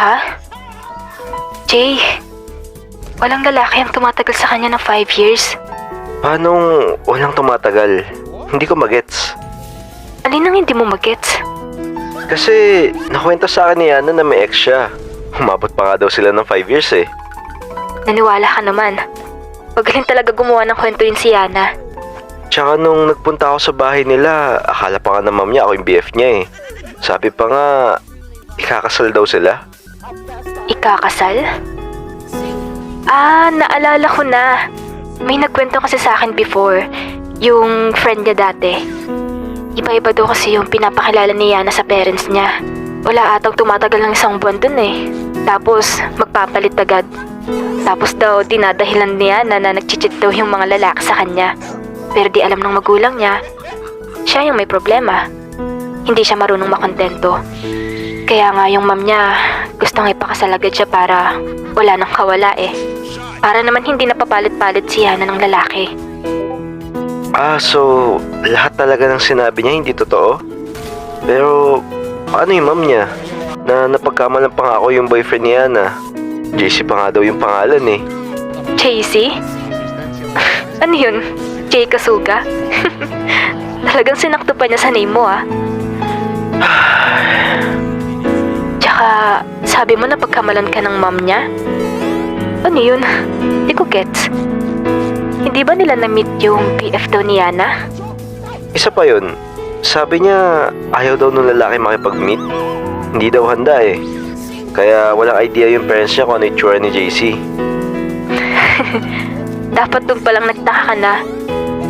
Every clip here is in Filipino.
Ha? Jay, walang lalaki ang tumatagal sa kanya ng 5 years. Paanong walang tumatagal? Hindi ko magets. Alin ang hindi mo magets? Kasi nakwento sa akin ni Yana na may ex siya. Umabot pa nga daw sila ng 5 years eh. Naniwala ka naman. Magaling talaga gumawa ng kwento yun si Yana. Tsaka nung nagpunta ako sa bahay nila, akala pa nga ng mom niya ako yung BF niya eh. Sabi pa nga, ikakasal daw sila. Ikakasal? Naalala ko na. May nagkwento kasi sa akin before, yung friend niya dati. Iba-iba daw kasi yung pinapakilala ni Yana sa parents niya. Wala atang tumatagal ng 1 buwan dun eh. Tapos, magpapalit agad. Tapos daw, dinadahilan ni Yana na nagchichit daw yung mga lalaki sa kanya. Pero di alam ng magulang niya, siya yung may problema. Hindi siya marunong makontento. Kaya nga yung mom niya, gustong ipakasal agad siya para wala nang kawala eh. Para naman hindi napapalit-palit si Yana ng lalaki. So lahat talaga ng sinabi niya hindi totoo? Pero paano yung mom niya? Na napagkamalan pa nga ako yung boyfriend niya na JC pa nga daw yung pangalan eh. JC? Ano yun? Jay Kasuga? Talagang sinakto pa niya sa name mo ah. Tsaka sabi mo na pagkamalan ka ng mom niya? Ano yun? Di ko gets. Hindi ba nila na-meet yung PF daw ni Yana? Isa pa yun. Sabi niya ayaw daw nung lalaki makipag-meet. Hindi daw handa eh. Kaya walang idea yung parents niya kung ano yung tsura ni JC. Dapat doon palang nagtaka ka na.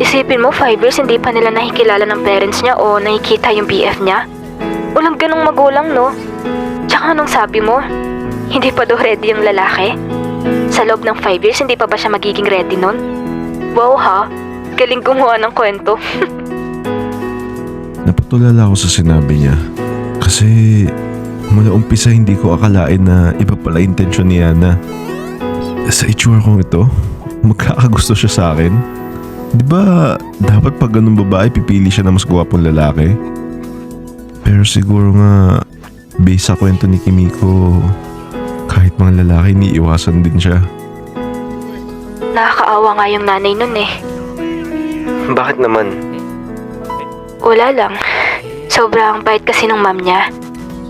Isipin mo 5 years hindi pa nila nakikilala ng parents niya o nakikita yung BF niya. Walang ganong magulang no. Tsaka anong sabi mo? Hindi pa daw ready yung lalaki? Sa loob ng 5 years hindi pa ba siya magiging ready nun? Wow ha, galing gumawa ng kwento. Napatulala ako sa sinabi niya. Kasi mula umpisa hindi ko akalain na iba pala intensyon ni Yana. Sa itsura kong ito, magkakagusto siya sa akin. Di ba dapat pag ganun babae pipili siya ng mas gwapong lalaki? Pero siguro nga based sa kwento ni Kimiko, kahit mga lalaki iniiwasan din siya. Nakakaawa nga yung nanay nun eh. Bakit naman? Wala lang. Sobrang bait kasi ng mom niya.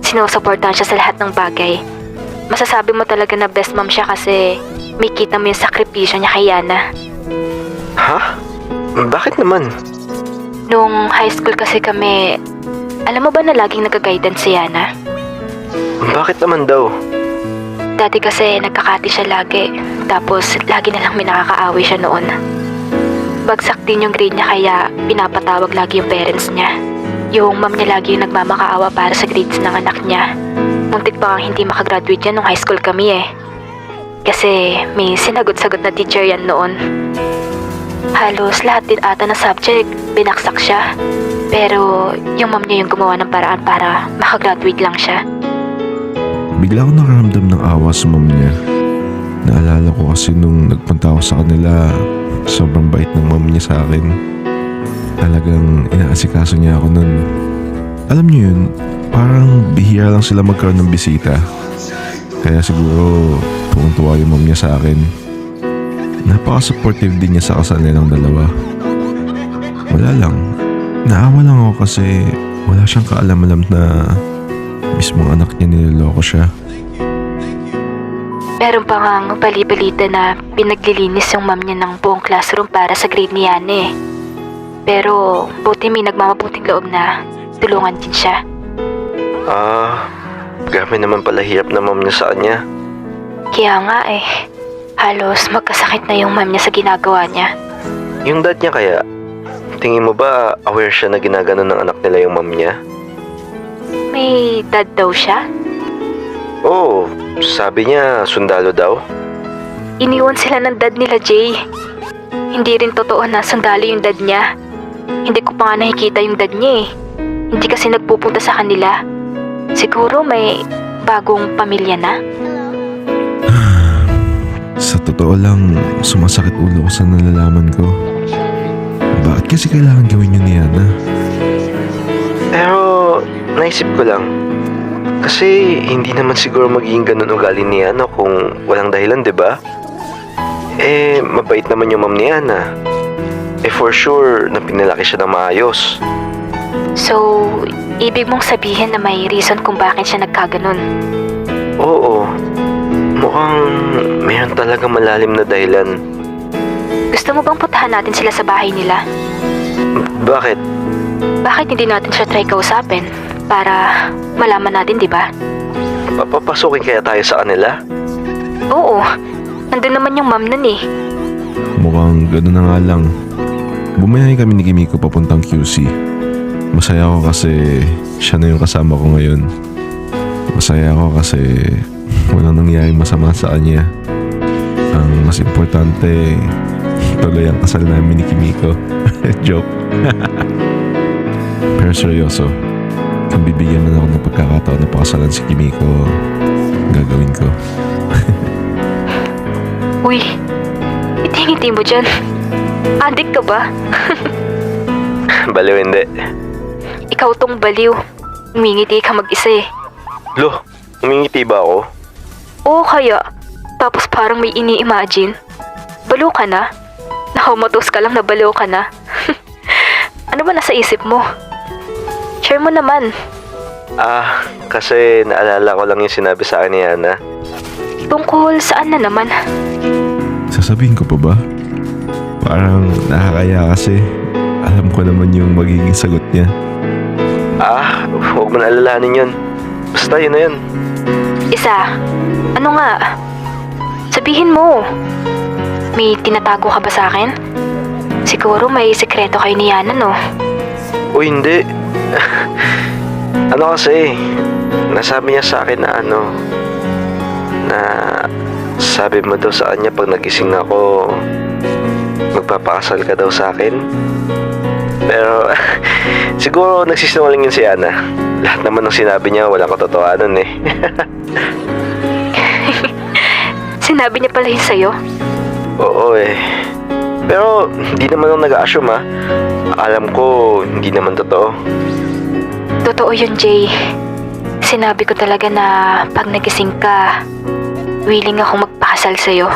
Sinusuportahan siya sa lahat ng bagay. Masasabi mo talaga na best mom siya kasi may kita mo yung sakripisyo niya kay Yana. Ha? Bakit naman? Nung high school kasi kami, alam mo ba na laging nag-guidance si Yana? Bakit naman daw? Dati kasi nagkakati siya lagi. Tapos lagi na lang may nakakaaway siya noon. Bagsak din yung grade niya kaya pinapatawag lagi yung parents niya. Yung mom niya lagi yung nagmamakaawa para sa grades ng anak niya. Muntik pa kang hindi makagraduate yan nung high school kami eh. Kasi may sinagot-sagot na teacher yan noon. Halos lahat din ata na subject, binaksak siya. Pero yung mom niya yung gumawa ng paraan para makagraduate lang siya. Bigla ako nakaramdam ng awa sa mom niya. Naalala ko kasi nung nagpunta ako sa kanila, sobrang bait ng mom niya sa akin. Talagang inaasikaso niya ako nun. Alam niyo yun, parang bihira lang sila magkaroon ng bisita. Kaya siguro tuwang-tuwa yung mom niya sa akin. Napaka-supportive din niya sa kasal nilang dalawa. Wala lang. Naawa lang ako kasi wala siyang kaalam-alam na mismong anak niya niloloko siya. Meron pa ngang bali-balita na pinaglilinis yung mom niya ng buong classroom para sa grade ni Yana eh. Pero buti may nagmamabuting loob na tulungan din siya. Grabe naman pala hirap na mom niya sa kanya. Kaya nga eh, halos magkasakit na yung mom niya sa ginagawa niya. Yung dad niya kaya, tingin mo ba aware siya na ginaganon ng anak nila yung mom niya? May dad daw siya? Oo, sabi niya sundalo daw. Iniwan sila ng dad nila, Jay. Hindi rin totoo na sundalo yung dad niya. Hindi ko pa nga nakikita yung dad niya eh. Hindi kasi nagpupunta sa kanila. Siguro may bagong pamilya na. Sa totoo lang, sumasakit ulo ko sa nalalaman ko. Bakit kasi kailangan gawin yun ni Yana? Pero naisip ko lang, Kasi hindi naman siguro magiging ganun ugali ni Yana kung walang dahilan, di ba? Mabait naman yung mom ni Yana. For sure, na pinalaki siya ng maayos. So, ibig mong sabihin na may reason kung bakit siya nagkaganon? Oo. Mukhang mayroon talagang malalim na dahilan. Gusto mo bang puntahan natin sila sa bahay nila? Bakit? Bakit hindi natin siya try kausapin? Para malaman natin, di ba? Papapasukin kaya tayo sa kanila? Oo, nandun naman yung mom nun eh. Mukhang gano'n na nga lang. Bumiyahe kami ni Kimiko papuntang QC. Masaya ako kasi siya na yung kasama ko ngayon. Masaya ako kasi walang nangyaring masama sa kanya. Ang mas importante, tuloy ang kasal namin ni Kimiko. Joke. Pero seryoso, kung bibigyan man ako ng pagkakataon na pakasalan si Kimiko, gagawin ko. Uy, ngiti-ngiti mo dyan. Adik ka ba? Baliw hindi. Ikaw tong baliw. Umingiti ka mag-isa eh. Lo, umingiti ba ako? Oo kaya. Tapos parang may ini-imagine. Baliw ka na? Nakamatos ka lang na baliw ka na. Ano ba nasa isip mo? Share mo naman. Kasi naalala ko lang yung sinabi sa akin ni Yana. Tungkol saan na naman? Sasabihin ko pa ba? Parang nakakaya kasi alam ko naman yung magiging sagot niya. Huwag mo na alalahanin yun. Basta yun na yun. Isa, ano nga? Sabihin mo. May tinatago ka ba sa akin? Siguro may sekreto kayo ni Yana, no? Uy, hindi. Ano kasi, nasabi niya sa akin na sabi mo daw sa kanya pag nagising na ako, magpapakasal ka daw sa akin. Pero, siguro nagsisinungaling yun si Ana. Lahat naman ng sinabi niya, walang katotohanan eh. Sinabi niya pala yun sa'yo? Oo eh. Pero, hindi naman ako nag-a-assume Alam ko, hindi naman totoo. Totoo yun, Jay. Sinabi ko talaga na pag nagising ka, willing ako magpakasal sa'yo.